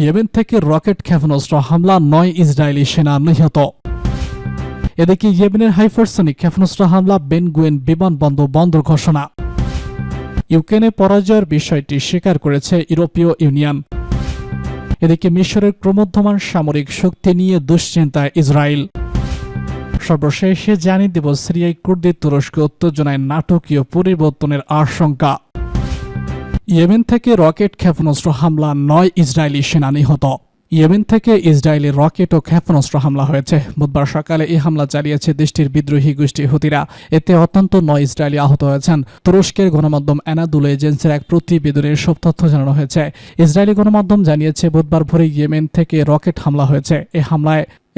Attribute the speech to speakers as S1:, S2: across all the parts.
S1: Yemen থেকে rocket ক্ষেপণাস্ত্র হামলা, 9 ইসরায়েলি সেনা নিহত। এদিকে ইয়েমেনের হাইপারসনিক ক্ষেপণাস্ত্র হামলা, বেন গুয়েন বিমানবন্দর বন্ধ ঘোষণা। ইউক্রেনে পরাজয়ের বিষয়টি স্বীকার করেছে ইউরোপীয় ইউনিয়ন। এদিকে মিশরের ক্রমবর্ধমান সামরিক শক্তি নিয়ে দুশ্চিন্তায় ইসরায়েল। সর্বশেষে জানিয়ে দেব সিরিয়ায় কুর্দি তুরস্ক উত্তেজনায় নাটকীয় পরিবর্তনের আশঙ্কা। ইয়েমেন থেকে রকেট ক্ষেপণাস্ত্র হামলা, 9 ইসরায়েলি সেনা নিহত। ইয়েমেন থেকে ইসরায়েলি রকেট ও ক্ষেপণাস্ত্র হামলা হয়েছে। বুধবার সকালে এই হামলা চালিয়েছে দেশটির বিদ্রোহী গোষ্ঠী হুতিরা। এতে অত্যন্ত 9 ইসরায়েলি আহত হয়েছেন। তুরস্কের গণমাধ্যম অ্যানাদুলো এজেন্সির এক প্রতিবেদনে সব তথ্য জানানো হয়েছে। ইসরায়েলি গণমাধ্যম জানিয়েছে বুধবার ভোরে ইয়েমেন থেকে রকেট হামলা হয়েছে।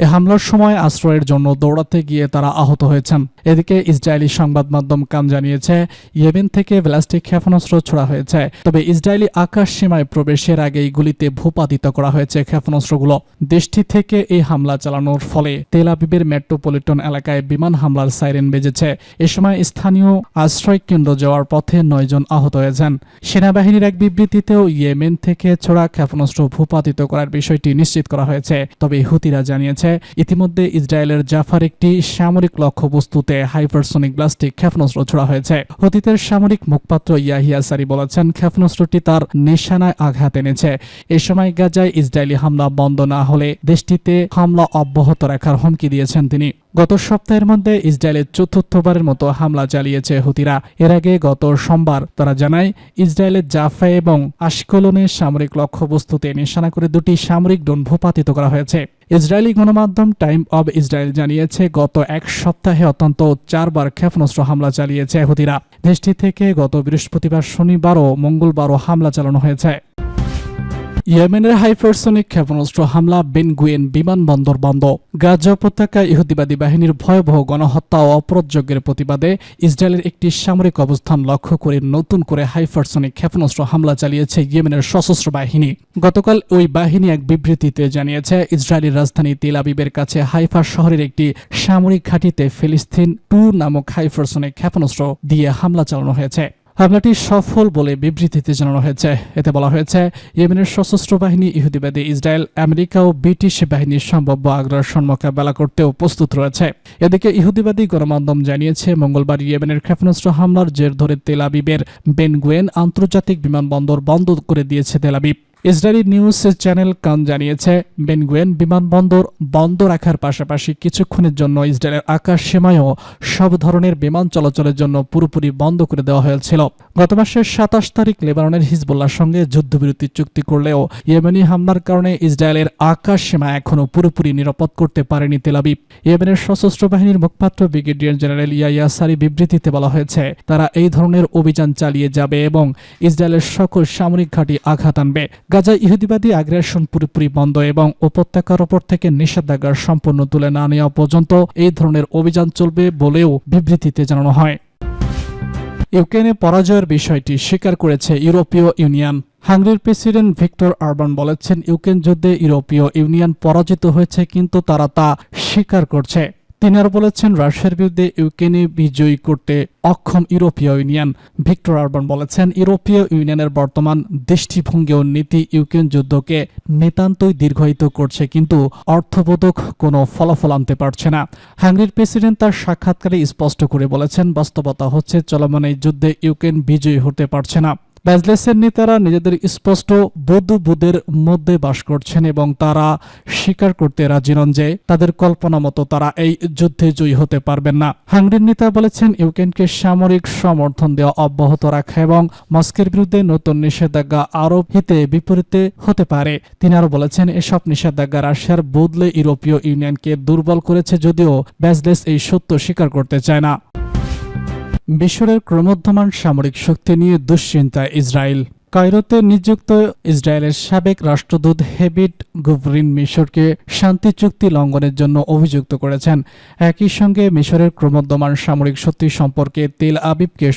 S1: এ হামলার সময় আশ্রয়ের জন্য দৌড়াতে গিয়ে তারা আহত হয়েছেন। এদিকে ইসরায়েলি সংবাদ মাধ্যম কান জানিয়েছে ইয়েমেন থেকে ব্যালিস্টিক ক্ষেপণাস্ত্র ছোড়া হয়েছে। তবে ইসরায়েলি আকাশ সীমায় প্রবেশের আগেই গুলিতে ভূপাতিত করা হয়েছে ক্ষেপণাস্ত্রগুলো। দেশটি থেকে এই হামলা চালানোর ফলে তেল আবিবের মেট্রোপলিটন এলাকায় বিমান হামলার সাইরেন বেজেছে। এ সময় স্থানীয় আশ্রয় কেন্দ্র যাওয়ার পথে 9 জন আহত হয়েছেন। সেনাবাহিনীর এক বিবৃতিতেও ইয়েমেন থেকে ছোড়া ক্ষেপণাস্ত্র ভূপাতিত করার বিষয়টি নিশ্চিত করা হয়েছে। তবে হুতিরা জানিয়েছে ইতিমধ্যে ইসরায়েলের জাফার একটি সামরিক লক্ষ্যবস্তুতে হাইপারসনিক ব্যালিস্টিক ক্ষেপণাস্ত্র ছোড়া হয়েছে। হুতিদের সামরিক মুখপাত্র ইয়াহিয়া সারি বলেছেন ক্ষেপণাস্ত্রটি তার নিশানায় আঘাত এনেছে। এ সময় গাজায় ইসরায়েলি হামলা বন্ধ না হলে দেশটিতে হামলা অব্যাহত রাখার হুমকি দিয়েছেন তিনি। গত সপ্তাহের মধ্যে ইসরায়েলের চতুর্থবারের মতো হামলা চালিয়েছে হুতিরা। এর আগে গত সোমবার তারা জানায় ইসরায়েলের জাফা এবং আশকলনের সামরিক লক্ষ্যবস্তুতে নিশানা করে 2টি সামরিক ড্রোন ভূপাতিত করা হয়েছে। ইসরায়েলি গণমাধ্যম টাইম অব ইসরায়েল জানিয়েছে গত এক সপ্তাহে অত্যন্ত 4 বার ক্ষেপণাস্ত্র হামলা চালিয়েছে হুতিরা। দেশটি থেকে গত বৃহস্পতিবার, শনিবার ও মঙ্গলবারও হামলা চালানো হয়েছে। ইয়েমেনের হাইপারসনিক ক্ষেপণাস্ত্র হামলা, বেন গুয়েন বিমানবন্দর বন্ধ। গাজা উপত্যকায় ইহুদিবাদী বাহিনীর ভয়াবহ গণহত্যা ও অপরাধযজ্ঞের প্রতিবাদে ইসরায়েলের একটি সামরিক অবস্থান লক্ষ্য করে নতুন করে হাইপারসনিক ক্ষেপণাস্ত্র হামলা চালিয়েছে ইয়েমেনের সশস্ত্র বাহিনী। গতকাল ওই বাহিনী এক বিবৃতিতে জানিয়েছে ইসরায়েলের রাজধানী তেল আবিবের কাছে হাইফা শহরের একটি সামরিক ঘাঁটিতে ফিলিস্তিন 2 নামক হাইপারসনিক ক্ষেপণাস্ত্র দিয়ে হামলা চালানো হয়েছে। হামলাটি সফল বলে বিবৃতিতে জানানো হয়েছে। এতে বলা হয়েছে ইয়েমেনের সশস্ত্র বাহিনী ইহুদিবাদী ইসরায়েল, আমেরিকা ও ব্রিটিশ বাহিনীর সম্ভাব্য আগ্রাসন মোকাবেলা করতেও প্রস্তুত রয়েছে। এদিকে ইহুদিবাদী গণমাধ্যম জানিয়েছে মঙ্গলবার ইয়েমেনের ক্ষেপণাস্ত্র হামলার জের ধরে তেল আবিবের বেন গুয়েন আন্তর্জাতিক বিমানবন্দর বন্ধ করে দিয়েছে Tel Aviv. Israeli news channel কান জানিয়েছে বেন গুয়েন বিমানবন্দর বন্ধ রাখার পাশাপাশি কিছুক্ষণের জন্য ইসরায়েলের আকাশ সীমায়ও সব ধরনের বিমান চলাচলের জন্য পুরোপুরি বন্ধ করে দেওয়া হয়েছিল। গত মাসের 27 তারিখ লেবাননের হিজবুল্লাহর সঙ্গে যুদ্ধবিরতি চুক্তি করলেও ইয়েমেনি হামলার কারণে ইসরায়েলের আকাশ সীমা এখনও পুরোপুরি নিরাপদ করতে পারেনি তেল আবিব। ইয়েমেনের সশস্ত্র বাহিনীর মুখপাত্র ব্রিগেডিয়ার জেনারেল ইয়াহিয়া সারি বিবৃতিতে বলা হয়েছে তারা এই ধরনের অভিযান চালিয়ে যাবে এবং ইসরায়েলের সকল সামরিক ঘাঁটি আঘাত আনবে। গাজায় ইহুদিবাদী আগ্রাসন পুরোপুরি বন্ধ এবং উপত্যকার ওপর থেকে নিষেধাজ্ঞা সম্পূর্ণ তুলে না নেওয়া পর্যন্ত এই ধরনের অভিযান চলবে বলেও বিবৃতিতে জানানো হয়। ইউক্রেনে পরাজয়ের বিষয়টি স্বীকার করেছে ইউরোপীয় ইউনিয়ন। হাঙ্গেরির প্রেসিডেন্ট ভিক্টর অরবান বলেছেন ইউক্রেন যুদ্ধে ইউরোপীয় ইউনিয়ন পরাজিত হয়েছে, কিন্তু তারা তা স্বীকার করছে। তিনি আরও বলেছেন রাশিয়ার বিরুদ্ধে ইউক্রেনে বিজয়ী করতে অক্ষম ইউরোপীয় ইউনিয়ন। ভিক্টর অরবান বলেছেন ইউরোপীয় ইউনিয়নের বর্তমান দৃষ্টিভঙ্গি ও নীতি ইউক্রেন যুদ্ধকে নিতান্তই দীর্ঘায়িত করছে, কিন্তু অর্থবোধক কোনো ফলাফল আনতে পারছে না। হাঙ্গেরির প্রেসিডেন্ট তার সাক্ষাৎকারে স্পষ্ট করে বলেছেন বাস্তবতা হচ্ছে চলমান এই যুদ্ধে ইউক্রেন বিজয়ী হতে পারছে না। ব্যাজলেসের নেতারা নিজেদের স্পষ্ট বোধের মধ্যে বাস করছেন এবং তারা স্বীকার করতে রাজি নন যে তাদের কল্পনা মতো তারা এই যুদ্ধে জয়ী হতে পারবেন না। হাঙ্গেরির নেতা বলেছেন ইউক্রেনকে সামরিক সমর্থন দেওয়া অব্যাহত রাখা এবং মস্কোর বিরুদ্ধে নতুন নিষেধাজ্ঞা আরোপ হিতে বিপরীতে হতে পারে। তিনি আরও বলেছেন এসব নিষেধাজ্ঞা রাশিয়ার বদলে ইউরোপীয় ইউনিয়নকে দুর্বল করেছে, যদিও ব্যাজলেস এই সত্য স্বীকার করতে চায় না। মিশরের ক্রমবর্ধমান সামরিক শক্তি নিয়ে দুশ্চিন্তায় ইসরায়েল। কায়রোতে নিযুক্ত ইসরায়েলের সাবেক রাষ্ট্রদূত হেভিড গুভরিন মিশরকে শান্তি চুক্তি লঙ্ঘনের জন্য অভিযুক্ত করেছেন। একই সঙ্গে মিশরের ক্রমবর্ধমান সামরিক শক্তি সম্পর্কে তেল আবিবকে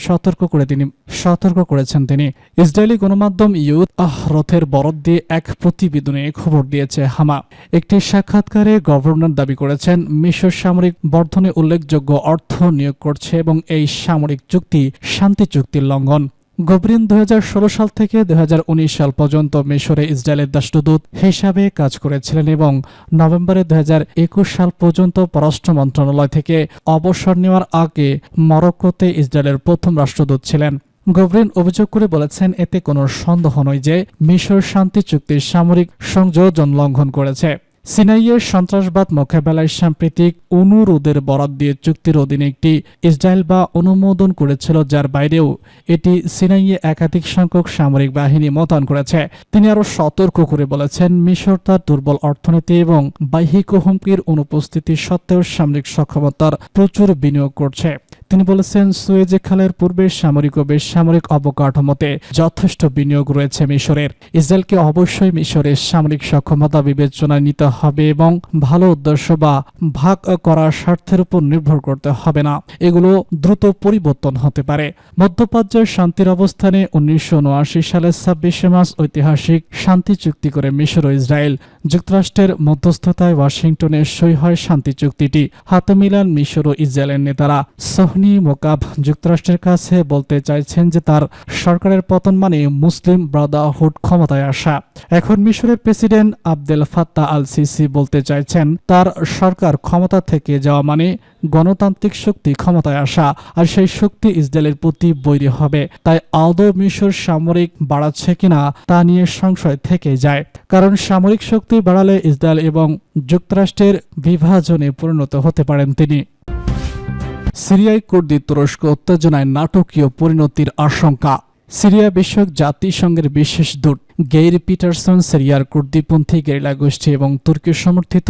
S1: সতর্ক করেছেন তিনি। ইসরায়েলি গণমাধ্যম ইউথ আহরথের বরাত দিয়ে এক প্রতিবেদনে খবর দিয়েছে হামা। একটি সাক্ষাৎকারে গভর্নর দাবি করেছেন মিশর সামরিক বর্ধনে উল্লেখযোগ্য অর্থ নিয়োগ করছে এবং এই সামরিক চুক্তি শান্তি চুক্তির লঙ্ঘন। গভরিন 2016 সাল থেকে 2019 সাল পর্যন্ত মিশরে ইসরায়েলের রাষ্ট্রদূত হিসাবে কাজ করেছিলেন এবং নভেম্বরে 2021 সাল পর্যন্ত পররাষ্ট্র মন্ত্রণালয় থেকে অবসর নেওয়ার আগে মরক্কোতে ইসরায়েলের প্রথম রাষ্ট্রদূত ছিলেন। গভরিন অভিযোগ করে বলেছেন, এতে কোনো সন্দেহ নয় যে মিশর শান্তি চুক্তির সামরিক সংযোজন লঙ্ঘন করেছে। সিনাইয়ের সন্ত্রাসবাদ মোকাবেলায় সাম্প্রতিক অনুরোধের বরাত দিয়ে চুক্তির অধীনে একটি ইসরায়েল বা অনুমোদন করেছিল, যার বাইরেও এটি সিনাইয়ে একাধিক সংখ্যক সামরিক বাহিনী মোতায়েন করেছে। তিনি আরও সতর্ক করে বলেছেন, মিশর তার দুর্বল অর্থনীতি এবং বাহ্যিক হুমকির অনুপস্থিতি সত্ত্বেও সামরিক সক্ষমতার প্রচুর বিনিয়োগ করছে। তিনি বলেছেন, সুয়েজ খালের পূর্বে সামরিক ও বেসামরিক অবকাঠামোতে যথেষ্ট বিনিয়োগ রয়েছে মিশরের। ইসরায়েলকে অবশ্যই মিশরের সামরিক সক্ষমতা বিবেচনায় নিতে হবে এবং ভালো উদ্দেশ্য বা ভাগ করার স্বার্থের উপর নির্ভর করতে হবে না। এগুলো দ্রুত পরিবর্তন হতে পারে। মধ্যপ্রাচ্যের শান্তির অবস্থানে 1979 সালের 26 মার্চ ঐতিহাসিক শান্তি চুক্তি করে মিশর ও ইসরায়েল। যুক্তরাষ্ট্রের মধ্যস্থতায় ওয়াশিংটনে সই হয় শান্তি চুক্তিটি। হাতে মিলান মিশর ও ইসরায়েলের নেতারা। সোহনি মোকাব যুক্তরাষ্ট্রের কাছে বলতে চাইছেন যে তার সরকারের পতন মানে মুসলিম ব্রাদারহুড ক্ষমতায় আসা। এখন মিশরের president Abdel Fattah al CC বলতে চাইছেন তার সরকার ক্ষমতা থেকে যাওয়া মানে গণতান্ত্রিক শক্তি ক্ষমতায় আসা, আর সেই শক্তি ইসরায়েলের প্রতি বৈরী হবে। তাই আদৌ মিশর সামরিক বাড়াচ্ছে কিনা তা নিয়ে সংশয় থেকে যায়, কারণ সামরিক শক্তি বাড়ালে ইসরায়েল এবং যুক্তরাষ্ট্রের বিভাজনে পরিণত হতে পারেন তিনি। সিরিয়ায় কুর্দি তুরস্ক উত্তেজনায় নাটকীয় পরিণতির আশঙ্কা। সিরিয়া বিষয়ক জাতিসংঘের বিশেষ দূত গেইর পিটারসন সিরিয়ার কুর্দিপন্থী গেরিলা গোষ্ঠী এবং তুর্কি সমর্থিত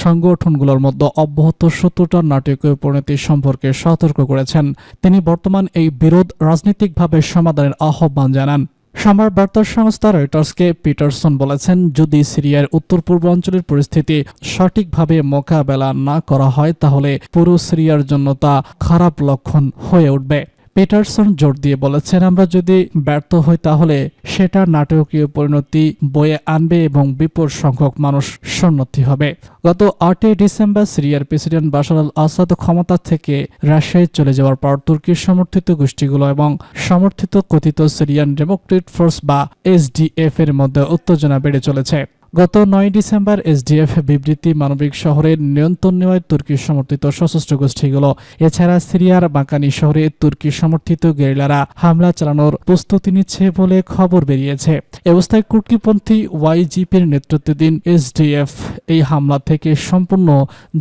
S1: সংগঠনগুলোর মধ্যে অব্যাহত শত্রুতার নাটকীয় পরিণতি সম্পর্কে সতর্ক করেছেন। তিনি বর্তমান এই বিরোধ রাজনৈতিকভাবে সমাধানের আহ্বান জানান। সংবাদ বার্তা সংস্থা রয়টার্সকে পিটারসন বলেছেন, যদি সিরিয়ার উত্তর পূর্বাঞ্চলের পরিস্থিতি সঠিকভাবে মোকাবেলা না করা হয় তাহলে পুরো সিরিয়ার জন্য তা খারাপ লক্ষণ হয়ে উঠবে। পিটারসন জোর দিয়ে বলেছেন, আমরা যদি ব্যর্থ হই তাহলে সেটা নাটকীয় পরিণতি বয়ে আনবে এবং বিপুল সংখ্যক মানুষ শরণার্থী হবে। গত 8 ডিসেম্বর সিরিয়ার প্রেসিডেন্ট বাশার আল আসাদ ক্ষমতা থেকে রাশিয়ায় চলে যাওয়ার পর তুর্কি সমর্থিত গোষ্ঠীগুলো এবং সমর্থিত কথিত সিরিয়ান ডেমোক্রেটিক ফোর্স বা এসডিএফ এর মধ্যে উত্তেজনা বেড়ে চলেছে। গত 9 ডিসেম্বর এসডিএফ বিবৃতি মানবিক শহরের নিয়ন্ত্রণ নেওয়ায় তুর্কি সমর্থিত সশস্ত্র গোষ্ঠীগুলো এছাড়া সিরিয়ার বাঁকানি শহরে তুর্কি সমর্থিত গেরিলারা হামলা চালানোর প্রস্তুতি নিচ্ছে বলে খবর বেরিয়েছে। অবস্থায় কুর্দিপন্থী ওয়াইজিপির নেতৃত্বাধীন এসডিএফ এই হামলা থেকে সম্পূর্ণ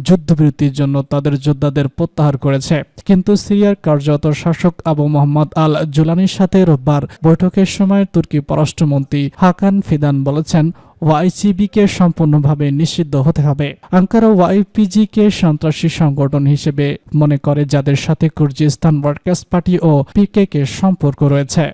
S1: যুদ্ধবিরতির জন্য তাদের যোদ্ধাদের প্রত্যাহার করেছে। কিন্তু সিরিয়ার কার্যরত শাসক আবু মোহাম্মদ আল জুলানির সাথে রোববার বৈঠকের সময় তুর্কি পররাষ্ট্রমন্ত্রী হাকান ফিদান বলেছেন, ওয়াইজিবিকে সম্পূর্ণভাবে নিষিদ্ধ হতে হবে। আঙ্কারা ওয়াইপিজিকে সন্ত্রাসী সংগঠন হিসেবে মনে করে, যাদের সাথে কুর্দিস্তান ওয়ার্কার্স পার্টি ও পিকেকে সম্পর্ক রয়েছে।